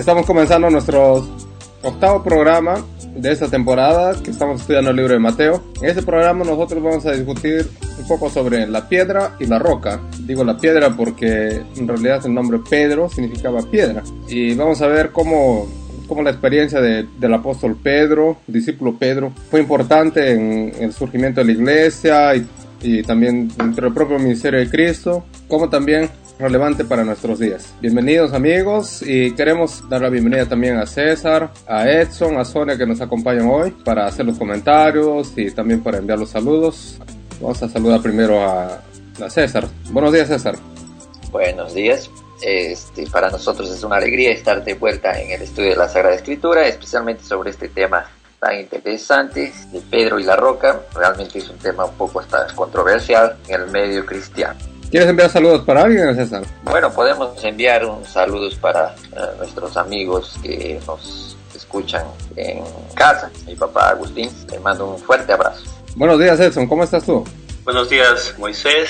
Estamos comenzando nuestro octavo programa de esta temporada, que estamos estudiando el libro de Mateo. En este programa nosotros vamos a discutir un poco sobre la piedra y la roca. Digo la piedra porque en realidad el nombre Pedro significaba piedra. Y vamos a ver cómo la experiencia del apóstol Pedro, discípulo Pedro, fue importante en el surgimiento de la iglesia y también dentro del propio ministerio de Cristo, como también relevante para nuestros días. Bienvenidos amigos, y queremos dar la bienvenida también a César, a Edson, a Sonia, que nos acompañan hoy para hacer los comentarios y también para enviar los saludos. Vamos a saludar primero a César. Buenos días, César. Buenos días. Para nosotros es una alegría estar de vuelta en el estudio de la Sagrada Escritura, especialmente sobre este tema tan interesante de Pedro y la roca. Realmente es un tema un poco hasta controversial en el medio cristiano. ¿Quieres enviar saludos para alguien, César? Bueno, podemos enviar saludos para nuestros amigos que nos escuchan en casa. Mi papá Agustín, le mando un fuerte abrazo. Buenos días, Edson, ¿cómo estás tú? Buenos días, Moisés.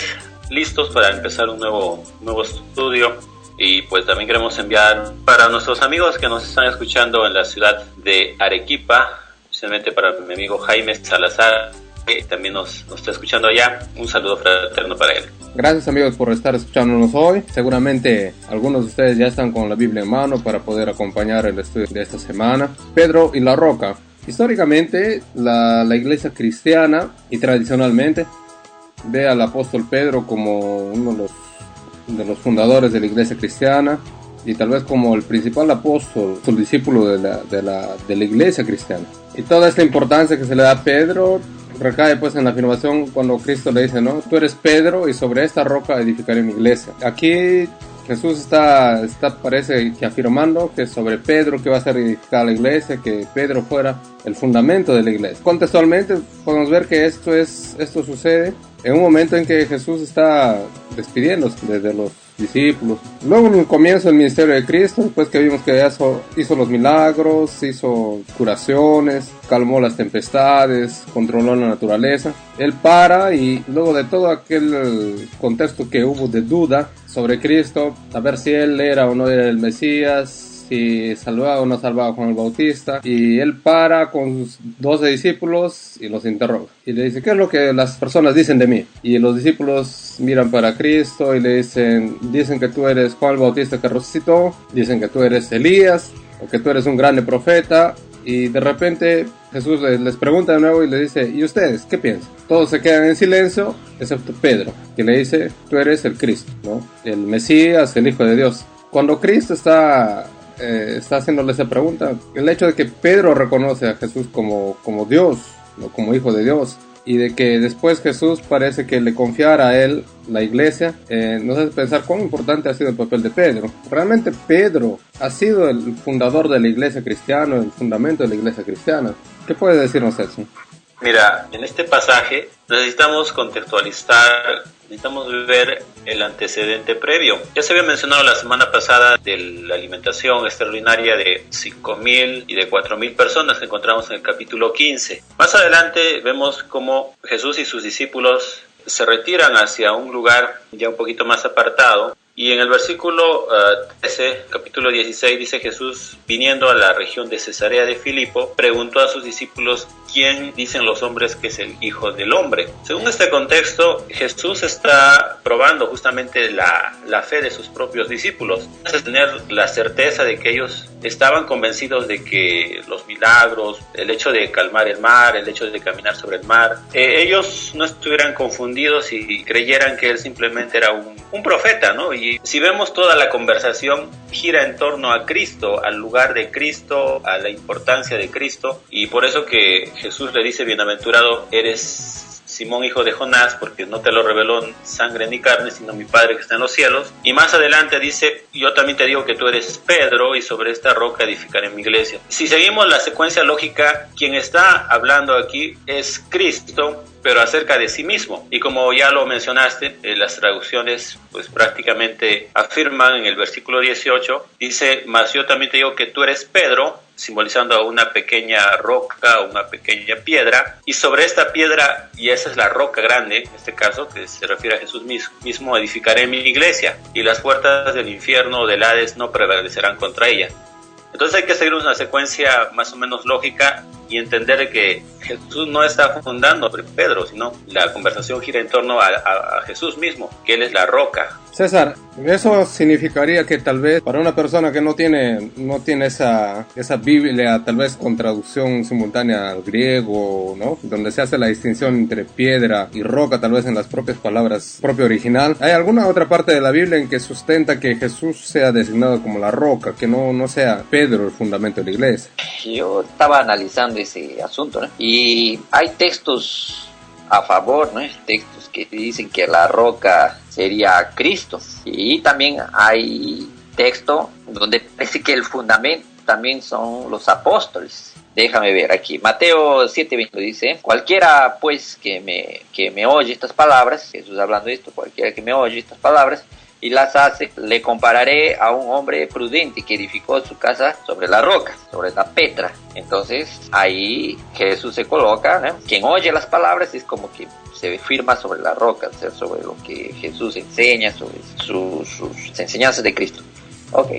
Listos para empezar un nuevo estudio. Y pues también queremos enviar para nuestros amigos que nos están escuchando en la ciudad de Arequipa, especialmente para mi amigo Jaime Salazar, que también nos está escuchando allá. Un saludo fraterno para él. Gracias amigos por estar escuchándonos hoy. Seguramente algunos de ustedes ya están con la Biblia en mano para poder acompañar el estudio de esta semana. Pedro y la roca. Históricamente la iglesia cristiana y tradicionalmente ve al apóstol Pedro como uno de los fundadores de la iglesia cristiana y tal vez como el principal apóstol, el discípulo de la iglesia cristiana. Y toda esta importancia que se le da a Pedro recae pues en la afirmación cuando Cristo le dice, ¿no? Tú eres Pedro y sobre esta roca edificaré mi iglesia. Aquí Jesús está parece que afirmando que sobre Pedro que va a ser edificada la iglesia, que Pedro fuera el fundamento de la iglesia. Contextualmente podemos ver que esto sucede en un momento en que Jesús está despidiéndose de los discípulos. Luego en el comienzo del ministerio de Cristo, después que vimos que hizo los milagros, hizo curaciones, calmó las tempestades, controló la naturaleza, Él para y luego de todo aquel contexto que hubo de duda sobre Cristo, a ver si Él era o no era el Mesías, si salvaba o no salvaba a Juan el Bautista, y Él para con sus 12 discípulos y los interroga y le dice, ¿qué es lo que las personas dicen de mí? Y los discípulos miran para Cristo y le dicen que tú eres Juan el Bautista que resucitó, dicen que tú eres Elías o que tú eres un grande profeta. Y de repente Jesús les pregunta de nuevo y le dice, ¿y ustedes qué piensan? Todos se quedan en silencio excepto Pedro, que le dice, tú eres el Cristo, ¿no? El Mesías, el Hijo de Dios. Cuando Cristo está haciéndole esa pregunta, el hecho de que Pedro reconoce a Jesús como Dios, ¿no? Como Hijo de Dios, y de que después Jesús parece que le confiara a él la iglesia, nos hace pensar cuán importante ha sido el papel de Pedro. Realmente Pedro ha sido el fundador de la iglesia cristiana, el fundamento de la iglesia cristiana. ¿Qué puede decirnos eso? Mira, en este pasaje necesitamos contextualizar, necesitamos ver el antecedente previo. Ya se había mencionado la semana pasada de la alimentación extraordinaria de 5,000 y de 4,000 personas que encontramos en el capítulo 15. Más adelante vemos cómo Jesús y sus discípulos se retiran hacia un lugar ya un poquito más apartado. Y en el versículo 13, capítulo 16, dice Jesús, viniendo a la región de Cesarea de Filipo, preguntó a sus discípulos, ¿quién dicen los hombres que es el Hijo del Hombre? Según este contexto, Jesús está probando justamente la fe de sus propios discípulos. Es tener la certeza de que ellos estaban convencidos de que los milagros, el hecho de calmar el mar, el hecho de caminar sobre el mar, ellos no estuvieran confundidos y creyeran que él simplemente era un profeta, ¿no? Y si vemos toda la conversación gira en torno a Cristo, al lugar de Cristo, a la importancia de Cristo, y por eso que Jesús le dice, bienaventurado eres Simón, hijo de Jonás, porque no te lo reveló sangre ni carne, sino mi Padre que está en los cielos. Y más adelante dice, yo también te digo que tú eres Pedro, y sobre esta roca edificaré mi iglesia. Si seguimos la secuencia lógica, quien está hablando aquí es Cristo, pero acerca de sí mismo. Y como ya lo mencionaste, las traducciones pues prácticamente afirman en el versículo 18, dice, mas yo también te digo que tú eres Pedro, simbolizando a una pequeña roca, una pequeña piedra, y sobre esta piedra, y esa es la roca grande, en este caso, que se refiere a Jesús mismo, edificaré mi iglesia, y las puertas del infierno o del Hades no prevalecerán contra ella. Entonces hay que seguir una secuencia más o menos lógica y entender que Jesús no está fundando a Pedro, sino la conversación gira en torno a Jesús mismo, que Él es la roca. César, eso significaría que tal vez para una persona que no tiene esa Biblia, tal vez con traducción simultánea al griego, ¿no? Donde se hace la distinción entre piedra y roca, tal vez en las propias palabras, propio original. ¿Hay alguna otra parte de la Biblia en que sustenta que Jesús sea designado como la roca, que no sea Pedro el fundamento de la iglesia? Yo estaba analizando ese asunto, ¿no? Y hay textos a favor, ¿no? Textos que dicen que la roca sería Cristo. Y también hay texto donde parece que el fundamento también son los apóstoles. Déjame ver aquí. Mateo 7:20 dice: cualquiera pues que me oye estas palabras, Jesús hablando de esto, cualquiera que me oye estas palabras y las hace, le compararé a un hombre prudente que edificó su casa sobre la roca, sobre la petra. Entonces ahí Jesús se coloca, ¿no? Quien oye las palabras es como que se firma sobre la roca, o sea, sobre lo que Jesús enseña, sobre sus enseñanzas de Cristo. Ok.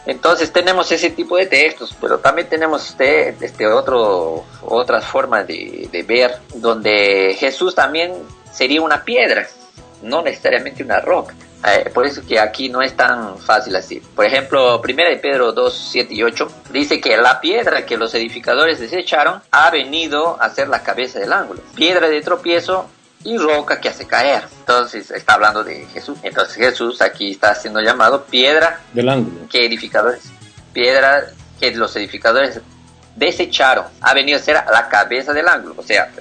Entonces tenemos ese tipo de textos, pero también tenemos otras formas de ver, donde Jesús también sería una piedra, no necesariamente una roca. Por eso que aquí no es tan fácil así. Por ejemplo, 1 Pedro 2, 7 y 8 dice que la piedra que los edificadores desecharon ha venido a ser la cabeza del ángulo, piedra de tropiezo y roca que hace caer. Entonces está hablando de Jesús. Entonces Jesús aquí está siendo llamado piedra del ángulo, piedra que los edificadores desecharon, ha venido a ser la cabeza del ángulo. O sea,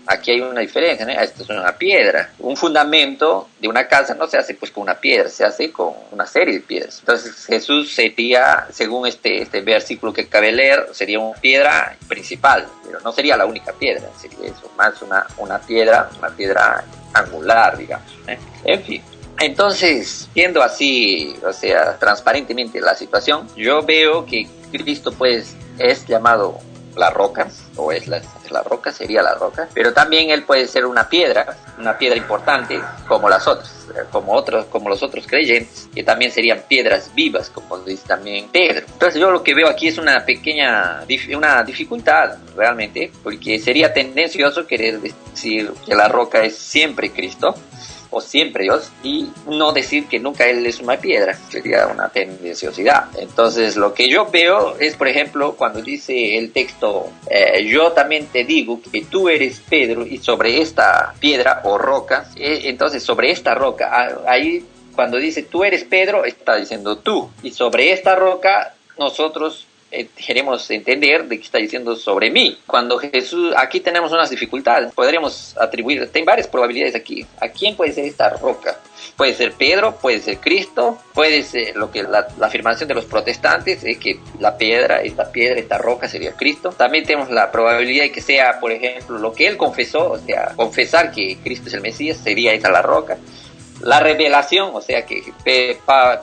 aquí hay una diferencia, ¿no? Esto es una piedra. Un fundamento de una casa no se hace pues con una piedra, se hace con una serie de piedras. Entonces Jesús sería, según este versículo que cabe leer, sería una piedra principal, pero no sería la única piedra, sería eso, más una piedra angular, digamos, ¿eh? En fin. Entonces, viendo así, o sea, transparentemente la situación, yo veo que Cristo pues es llamado la roca, o es la roca, sería la roca, pero también él puede ser una piedra importante como las otras, como los otros creyentes, que también serían piedras vivas, como dice también Pedro. Entonces yo lo que veo aquí es una dificultad realmente, porque sería tendencioso querer decir que la roca es siempre Cristo, o siempre Dios, y no decir que nunca Él es una piedra, sería una tendenciosidad. Entonces lo que yo veo es, por ejemplo, cuando dice el texto, yo también te digo que tú eres Pedro, y sobre esta piedra o roca, entonces sobre esta roca, ahí cuando dice tú eres Pedro, está diciendo tú, y sobre esta roca nosotros queremos entender de qué está diciendo sobre mí. Cuando Jesús, aquí tenemos unas dificultades, podremos atribuir, hay varias probabilidades aquí. ¿A quién puede ser esta roca? Puede ser Pedro, puede ser Cristo, puede ser lo que la afirmación de los protestantes es que esta roca sería Cristo. También tenemos la probabilidad de que sea, por ejemplo, lo que él confesó, o sea, confesar que Cristo es el Mesías, sería esa la roca. La revelación, o sea que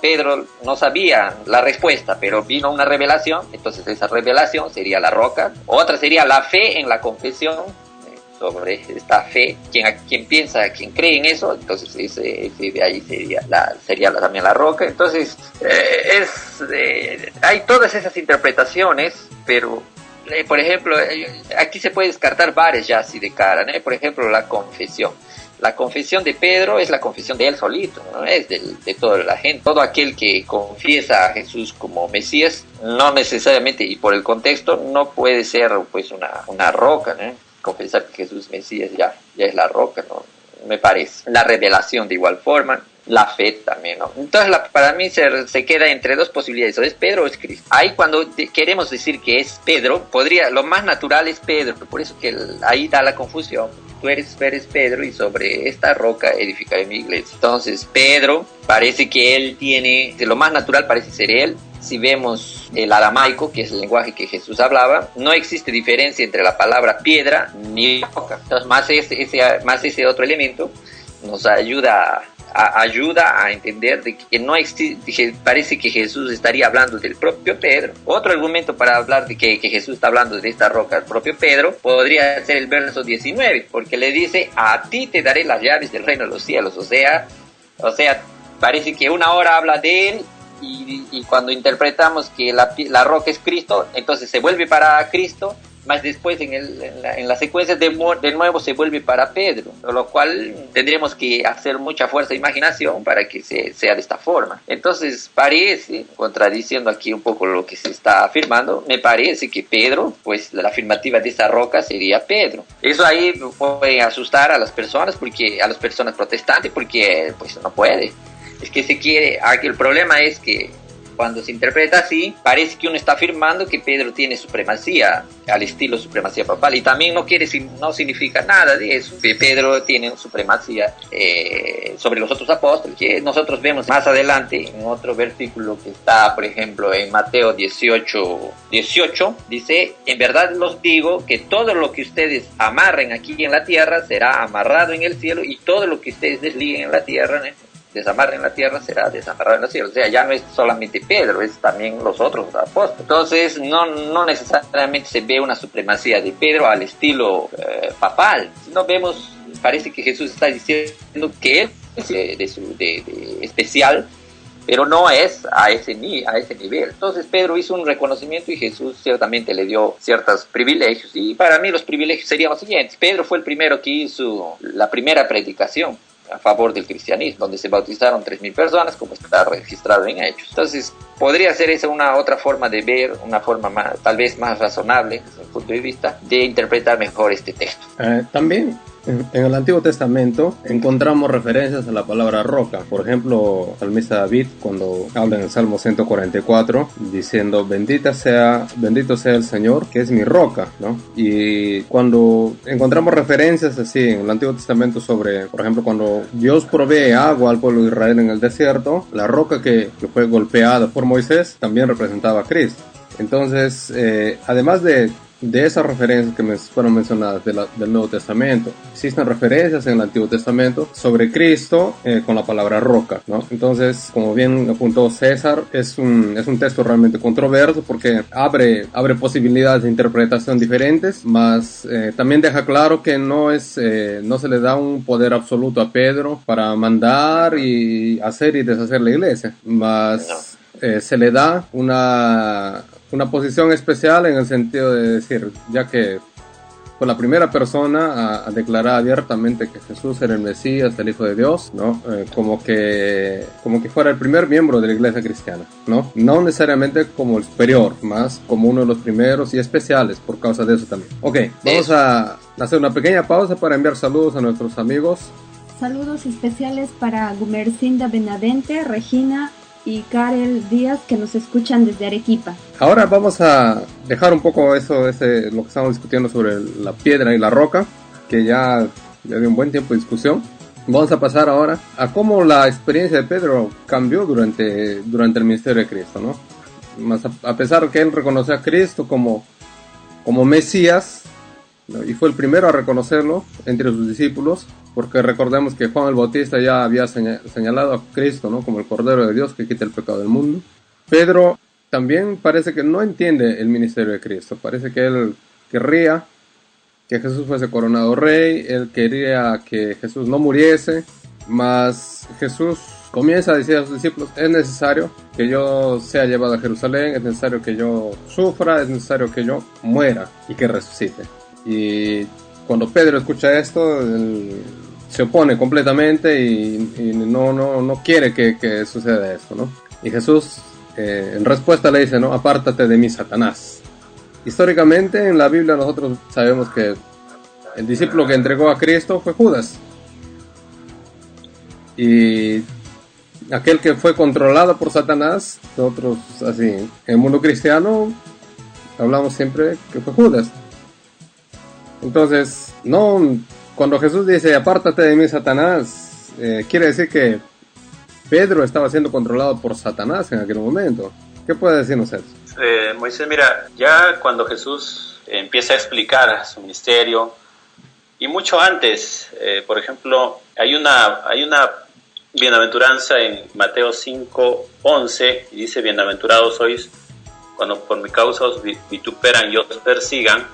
Pedro no sabía la respuesta, pero vino una revelación, entonces esa revelación sería la roca. Otra sería la fe en la confesión, sobre esta fe, quien piensa, quien cree en eso, entonces ese de ahí sería también la roca. Entonces hay todas esas interpretaciones, pero por ejemplo, aquí se puede descartar varias ya así de cara, ¿no? Por ejemplo, la confesión. La confesión de Pedro es la confesión de él solito, no es de toda la gente. Todo aquel que confiesa a Jesús como Mesías, no necesariamente, y por el contexto, no puede ser pues una roca, ¿no? Confesar que Jesús es Mesías ya es la roca, ¿no? Me parece. La revelación de igual forma, la fe también, ¿no? Entonces para mí se queda entre dos posibilidades, o es Pedro o es Cristo. Ahí cuando queremos decir que es Pedro, lo más natural es Pedro, por eso que ahí da la confusión. Tú eres Pedro y sobre esta roca edificaré mi iglesia. Entonces Pedro parece que él tiene, de lo más natural parece ser él. Si vemos el aramaico, que es el lenguaje que Jesús hablaba, no existe diferencia entre la palabra piedra ni roca. Entonces más ese otro elemento nos ayuda a entender de que no existe, parece que Jesús estaría hablando del propio Pedro. Otro argumento para hablar de que Jesús está hablando de esta roca, el propio Pedro, podría ser el verso 19, porque le dice, a ti te daré las llaves del reino de los cielos. O sea, parece que una hora habla de él y cuando interpretamos que la roca es Cristo, entonces se vuelve para Cristo, más después en la secuencia de nuevo se vuelve para Pedro, lo cual tendríamos que hacer mucha fuerza de imaginación para que sea de esta forma. Entonces parece, contradiciendo aquí un poco lo que se está afirmando, me parece que Pedro, pues la afirmativa de esa roca sería Pedro. Eso ahí puede asustar a las personas protestantes, porque pues no puede. Es que aquí el problema es que cuando se interpreta así, parece que uno está afirmando que Pedro tiene supremacía, al estilo supremacía papal, y también no significa nada de eso, que Pedro tiene supremacía sobre los otros apóstoles, que nosotros vemos más adelante en otro versículo que está, por ejemplo, en Mateo 18, dice: en verdad los digo que todo lo que ustedes amarren aquí en la tierra será amarrado en el cielo, y todo lo que ustedes desliguen en la tierra, desamarren en la tierra, será desamarrado en el cielo. O sea, ya no es solamente Pedro, es también los otros apóstoles. Entonces no necesariamente se ve una supremacía de Pedro al estilo papal, sino vemos, parece que Jesús está diciendo que él es de especial, pero no es a ese nivel. Entonces Pedro hizo un reconocimiento y Jesús ciertamente le dio ciertos privilegios, y para mí los privilegios serían los siguientes. Pedro fue el primero que hizo la primera predicación a favor del cristianismo, donde se bautizaron 3,000 personas, como está registrado en Hechos. Entonces, podría ser esa una otra forma de ver, una forma tal vez más razonable, desde mi punto de vista, de interpretar mejor este texto. También en el Antiguo Testamento encontramos referencias a la palabra roca. Por ejemplo, el salmista David, cuando habla en el Salmo 144, diciendo: bendito sea el Señor, que es mi roca, ¿no? Y cuando encontramos referencias así en el Antiguo Testamento sobre, por ejemplo, cuando Dios provee agua al pueblo de Israel en el desierto, la roca que fue golpeada por Moisés también representaba a Cristo. Entonces, además de esas referencias que fueron mencionadas del Nuevo Testamento, existen referencias en el Antiguo Testamento sobre Cristo con la palabra roca, ¿no? Entonces, como bien apuntó César, es un texto realmente controverso porque abre posibilidades de interpretación diferentes, mas también deja claro que no se le da un poder absoluto a Pedro para mandar y hacer y deshacer la iglesia, mas se le da una posición especial en el sentido de decir, ya que fue la primera persona a declarar abiertamente que Jesús era el Mesías, el Hijo de Dios, ¿no? Como que fuera el primer miembro de la iglesia cristiana, ¿no? No necesariamente como el superior, más como uno de los primeros y especiales por causa de eso también. Ok, vamos a hacer una pequeña pausa para enviar saludos a nuestros amigos. Saludos especiales para Gumercinda Benavente, Regina y Karel Díaz, que nos escuchan desde Arequipa. Ahora vamos a dejar un poco lo que estamos discutiendo sobre la piedra y la roca, que ya dio un buen tiempo de discusión. Vamos a pasar ahora a cómo la experiencia de Pedro cambió durante el ministerio de Cristo, ¿no? Más a pesar de que él reconoció a Cristo como Mesías, ¿no? Y fue el primero a reconocerlo entre sus discípulos, porque recordemos que Juan el Bautista ya había señalado a Cristo, ¿no? Como el Cordero de Dios que quita el pecado del mundo. Pedro también parece que no entiende el ministerio de Cristo. Parece que él querría que Jesús fuese coronado rey, él quería que Jesús no muriese, mas Jesús comienza a decir a sus discípulos: es necesario que yo sea llevado a Jerusalén, es necesario que yo sufra, es necesario que yo muera y que resucite. Y cuando Pedro escucha esto, él se opone completamente y no quiere que suceda esto, ¿no? Y Jesús en respuesta le dice, ¿no? Apártate de mí, Satanás. Históricamente en la Biblia nosotros sabemos que el discípulo que entregó a Cristo fue Judas, y aquel que fue controlado por Satanás, nosotros así en el mundo cristiano hablamos siempre que fue Judas. Entonces, cuando Jesús dice apártate de mí, Satanás, quiere decir que Pedro estaba siendo controlado por Satanás en aquel momento. ¿Qué puede decirnos eso? Moisés, mira, ya cuando Jesús empieza a explicar su ministerio, y mucho antes, por ejemplo, hay una bienaventuranza en Mateo 5:11, y dice: bienaventurados sois cuando por mi causa os vituperan y os persigan.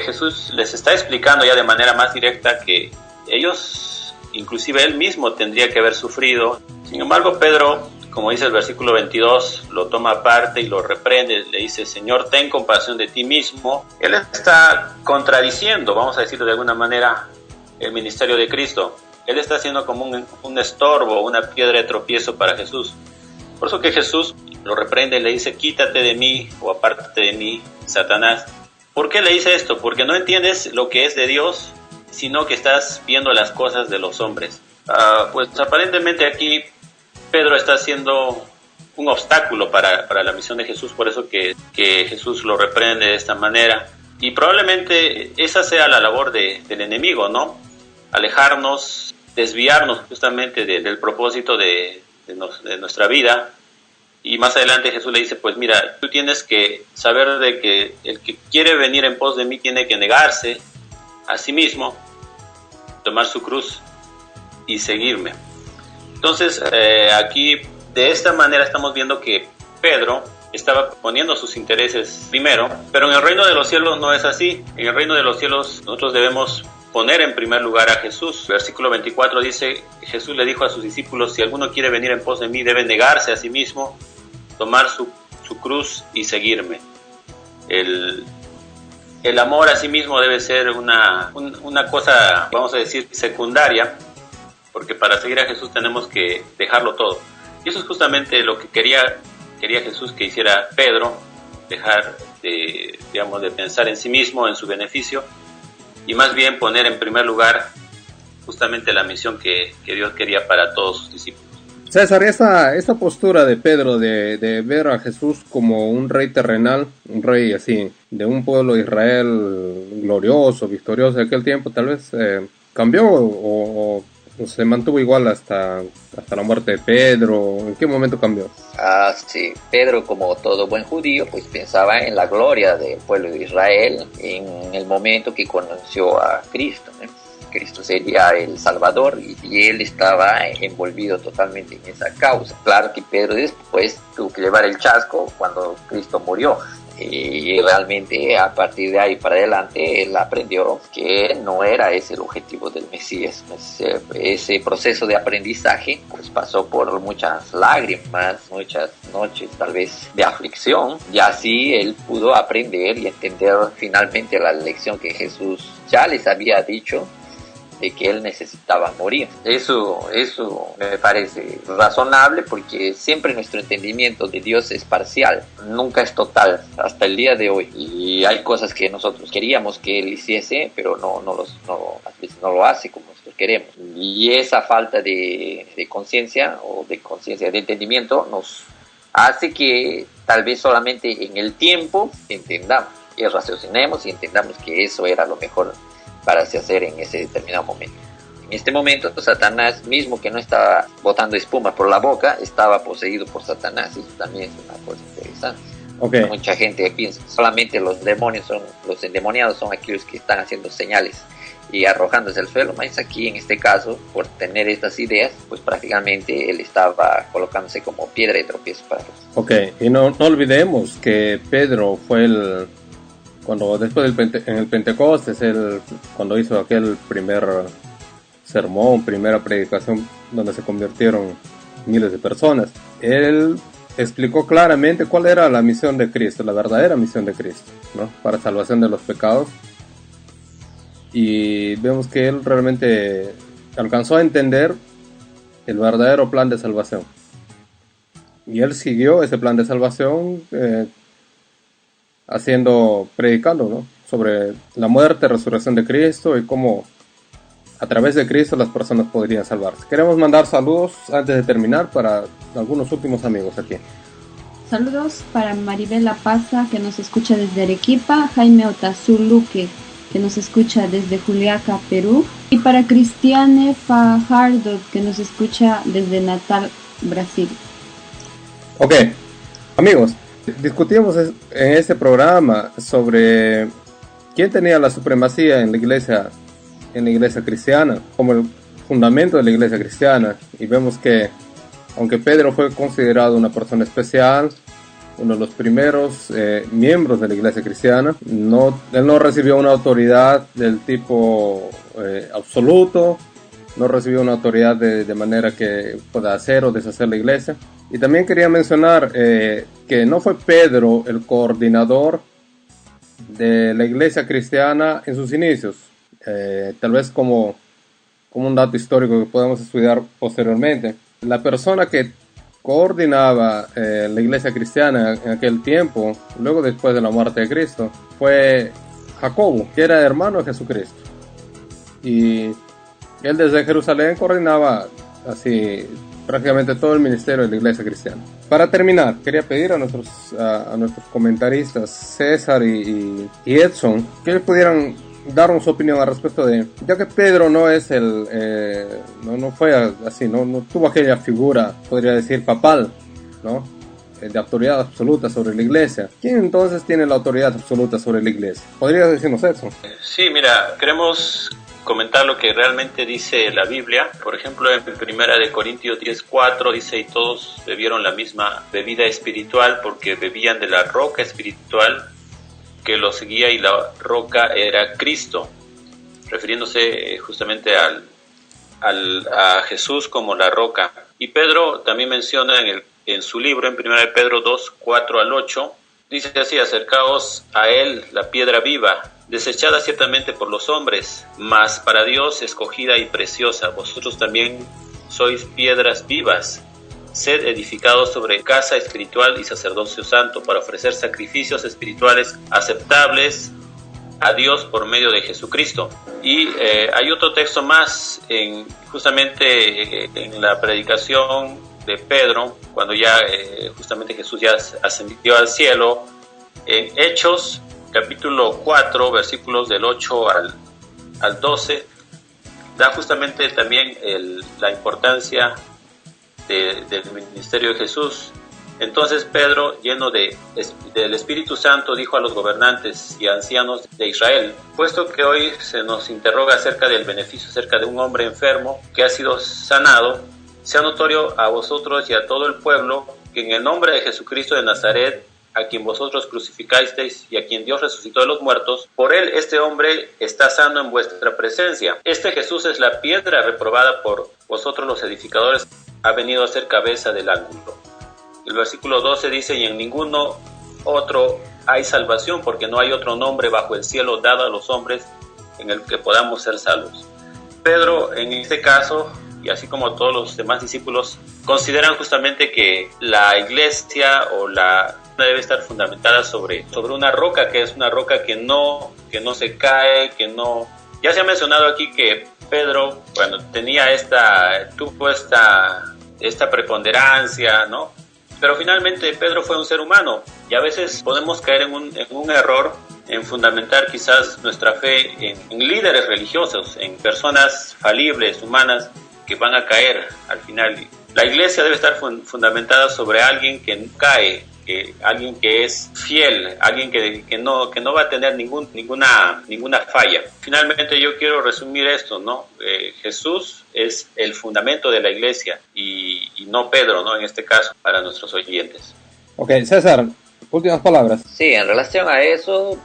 Jesús les está explicando ya de manera más directa que ellos, inclusive él mismo, tendría que haber sufrido. Sin embargo, Pedro, como dice el versículo 22, lo toma aparte y lo reprende, le dice, Señor, ten compasión de ti mismo. Él está contradiciendo, vamos a decirlo de alguna manera, el ministerio de Cristo. Él está haciendo como un estorbo, una piedra de tropiezo para Jesús. Por eso que Jesús lo reprende y le dice, quítate de mí o apártate de mí, Satanás. ¿Por qué le dice esto? Porque no entiendes lo que es de Dios, sino que estás viendo las cosas de los hombres. Pues aparentemente aquí Pedro está haciendo un obstáculo para la misión de Jesús, por eso que Jesús lo reprende de esta manera. Y probablemente esa sea la labor del enemigo, ¿no? Alejarnos, desviarnos justamente del propósito de nuestra vida. Y más adelante Jesús le dice, pues mira, tú tienes que saber de que el que quiere venir en pos de mí tiene que negarse a sí mismo, tomar su cruz y seguirme. Entonces, aquí de esta manera estamos viendo que Pedro estaba poniendo sus intereses primero, pero en el reino de los cielos no es así. En el reino de los cielos nosotros debemos poner en primer lugar a Jesús. Versículo 24 dice, Jesús le dijo a sus discípulos, si alguno quiere venir en pos de mí, debe negarse a sí mismo, tomar su cruz y seguirme. El amor a sí mismo debe ser una cosa, vamos a decir, secundaria, porque para seguir a Jesús tenemos que dejarlo todo. Y eso es justamente lo que quería Jesús que hiciera Pedro, dejar de pensar en sí mismo, en su beneficio, y más bien poner en primer lugar justamente la misión que Dios quería para todos sus discípulos. César, esta postura de Pedro de ver a Jesús como un rey terrenal, un rey así, de un pueblo de Israel glorioso, victorioso de aquel tiempo, tal vez cambió o se mantuvo igual hasta la muerte de Pedro. ¿En qué momento cambió? Sí, Pedro, como todo buen judío, pues pensaba en la gloria del pueblo de Israel en el momento que conoció a Cristo, ¿no? Cristo sería el Salvador y él estaba envolvido totalmente en esa causa. Claro que Pedro después tuvo que llevar el chasco cuando Cristo murió. Y realmente a partir de ahí para adelante él aprendió que no era ese el objetivo del Mesías. Ese proceso de aprendizaje pues pasó por muchas lágrimas, muchas noches tal vez de aflicción, y así él pudo aprender y entender finalmente la lección que Jesús ya les había dicho, de que él necesitaba morir. Eso me parece razonable, porque siempre nuestro entendimiento de Dios es parcial, nunca es total, hasta el día de hoy. Y hay cosas que nosotros queríamos que él hiciese, pero a veces no lo hace como nosotros queremos. Y esa falta de conciencia o de conciencia, de entendimiento, nos hace que tal vez solamente en el tiempo entendamos y raciocinemos y entendamos que eso era lo mejor para hacer en ese determinado momento. En este momento, Satanás, mismo que no estaba botando espuma por la boca, estaba poseído por Satanás. Eso también es una cosa interesante. Okay. Mucha gente piensa que solamente los endemoniados son aquellos que están haciendo señales y arrojándose al suelo. Más aquí, en este caso, por tener estas ideas, pues prácticamente él estaba colocándose como piedra de tropiezo para los. Ok, y no olvidemos que Pedro fue cuando después en el Pentecostés, cuando hizo aquel primer sermón, primera predicación, donde se convirtieron miles de personas, él explicó claramente cuál era la misión de Cristo, la verdadera misión de Cristo, ¿no? Para salvación de los pecados. Y vemos que él realmente alcanzó a entender el verdadero plan de salvación. Y él siguió ese plan de salvación, predicando, ¿no? Sobre la muerte, resurrección de Cristo y cómo a través de Cristo las personas podrían salvarse. Queremos mandar saludos antes de terminar para algunos últimos amigos aquí. Saludos para Maribela Paza, que nos escucha desde Arequipa, Jaime Otazuluque, que nos escucha desde Juliaca, Perú, y para Cristiane Fajardo, que nos escucha desde Natal, Brasil. Ok, amigos, discutimos en este programa sobre quién tenía la supremacía en la iglesia cristiana, como el fundamento de la iglesia cristiana, y vemos que aunque Pedro fue considerado una persona especial, uno de los primeros miembros de la iglesia cristiana, él no recibió una autoridad del tipo absoluto, no recibió una autoridad de manera que pueda hacer o deshacer la iglesia. Y también quería mencionar que no fue Pedro el coordinador de la iglesia cristiana en sus inicios. Tal vez como un dato histórico que podemos estudiar posteriormente. La persona que coordinaba la iglesia cristiana en aquel tiempo, luego después de la muerte de Cristo, fue Jacobo, que era hermano de Jesucristo. Y él desde Jerusalén coordinaba así prácticamente todo el ministerio de la iglesia cristiana. Para terminar, quería pedir a nuestros comentaristas César y Edson que ellos pudieran darnos su opinión al respecto de, ya que Pedro no es no fue así, no tuvo aquella figura, podría decir, papal, ¿no? De autoridad absoluta sobre la iglesia. ¿Quién entonces tiene la autoridad absoluta sobre la iglesia? ¿Podría decirnos eso? Sí, mira, queremos comentar lo que realmente dice la Biblia. Por ejemplo, en 1 Corintios 10:4 dice: y todos bebieron la misma bebida espiritual porque bebían de la roca espiritual que los seguía, y la roca era Cristo, refiriéndose justamente a Jesús como la roca. Y Pedro también menciona en su libro, en 1 Pedro 2:4-8, dice así: acercaos a él, la piedra viva, desechada ciertamente por los hombres, mas para Dios escogida y preciosa. Vosotros también sois piedras vivas, sed edificados sobre casa espiritual y sacerdocio santo, para ofrecer sacrificios espirituales aceptables a Dios por medio de Jesucristo. Y hay otro texto más, justamente en la predicación de Pedro, cuando ya justamente Jesús ya ascendió al cielo, en Hechos capítulo 4, versículos del 8 al 12, da justamente también la importancia del ministerio de Jesús. Entonces Pedro, lleno del Espíritu Santo, dijo a los gobernantes y ancianos de Israel: puesto que hoy se nos interroga acerca del beneficio acerca de un hombre enfermo que ha sido sanado, sea notorio a vosotros y a todo el pueblo que en el nombre de Jesucristo de Nazaret, a quien vosotros crucificasteis y a quien Dios resucitó de los muertos, por él este hombre está sano en vuestra presencia. Este Jesús es la piedra reprobada por vosotros los edificadores, ha venido a ser cabeza del ángulo. El versículo 12 dice: y en ninguno otro hay salvación, porque no hay otro nombre bajo el cielo dado a los hombres en el que podamos ser salvos. Pedro, en este caso, y así como todos los demás discípulos, consideran justamente que la iglesia debe estar fundamentada sobre una roca, que es una roca que no se cae, Ya se ha mencionado aquí que Pedro, bueno, tuvo esta preponderancia, ¿no? Pero finalmente Pedro fue un ser humano, y a veces podemos caer en un error en fundamentar quizás nuestra fe en líderes religiosos, en personas falibles, humanas, que van a caer al final. La iglesia debe estar fundamentada sobre alguien que cae, alguien que es fiel, alguien que no va a tener ninguna falla. Finalmente yo quiero resumir esto, ¿no? Jesús es el fundamento de la iglesia y no Pedro, ¿no? En este caso, para nuestros oyentes. Ok, César, últimas palabras. Sí, en relación a eso,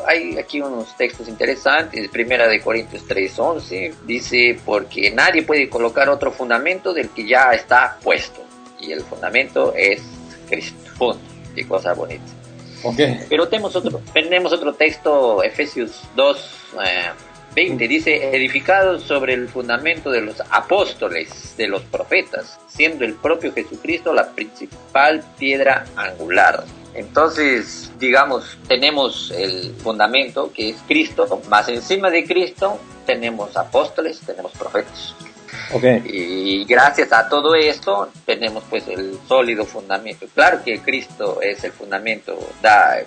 hay aquí unos textos interesantes. 1 Corintios 3:11 dice: porque nadie puede colocar otro fundamento del que ya está puesto, y el fundamento es Cristo. Punto. Qué cosa bonita. Okay. Pero tenemos otro texto, Efesios 2:20, dice: edificados sobre el fundamento de los apóstoles, de los profetas, siendo el propio Jesucristo la principal piedra angular. Entonces, digamos, tenemos el fundamento que es Cristo, más encima de Cristo tenemos apóstoles, tenemos profetas. Okay. Y gracias a todo esto tenemos pues el sólido fundamento. Claro que Cristo es el fundamento,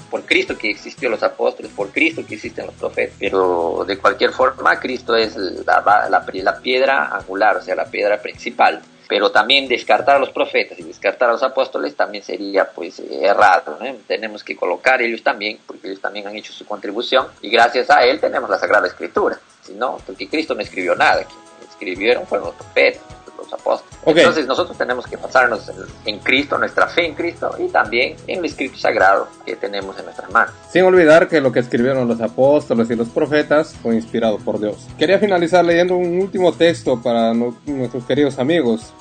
por Cristo que existió los apóstoles, por Cristo que existen los profetas, pero de cualquier forma Cristo es la piedra angular, o sea, la piedra principal. Pero también descartar a los profetas y descartar a los apóstoles también sería pues errado, ¿no? Tenemos que colocar ellos también, porque ellos también han hecho su contribución, y gracias a él tenemos la Sagrada Escritura. Si no, porque Cristo no escribió nada aquí. Escribieron fueron los profetas, los apóstoles. Okay. Entonces nosotros tenemos que basarnos en Cristo, nuestra fe en Cristo, y también en el escrito sagrado que tenemos en nuestras manos. Sin olvidar que lo que escribieron los apóstoles y los profetas fue inspirado por Dios. Quería finalizar leyendo un último texto para nuestros queridos amigos.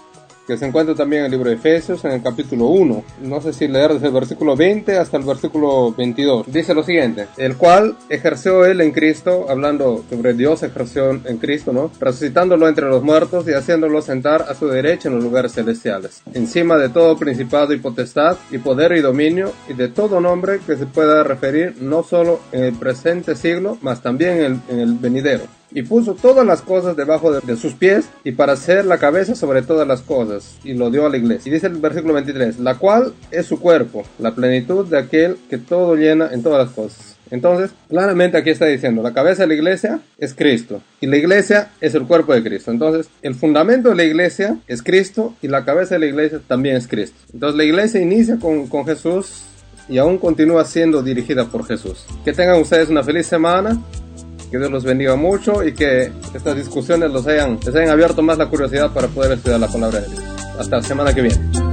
que se encuentra también en el libro de Efesios, en el capítulo 1. No sé si leer desde el versículo 20 hasta el versículo 22. Dice lo siguiente: el cual ejerció él en Cristo, hablando sobre Dios, ejerció en Cristo, ¿no? Resucitándolo entre los muertos y haciéndolo sentar a su derecha en los lugares celestiales, encima de todo principado y potestad, y poder y dominio, y de todo nombre que se pueda referir, no solo en el presente siglo, mas también en el venidero. Y puso todas las cosas debajo de sus pies, y para ser la cabeza sobre todas las cosas, y lo dio a la iglesia. Y dice el versículo 23, la cual es su cuerpo, la plenitud de aquel que todo llena en todas las cosas. Entonces, claramente aquí está diciendo, la cabeza de la iglesia es Cristo, y la iglesia es el cuerpo de Cristo. Entonces, el fundamento de la iglesia es Cristo, y la cabeza de la iglesia también es Cristo. Entonces, la iglesia inicia con Jesús, y aún continúa siendo dirigida por Jesús. Que tengan ustedes una feliz semana. Que Dios los bendiga mucho y que estas discusiones les hayan abierto más la curiosidad para poder estudiar la palabra de Dios. Hasta la semana que viene.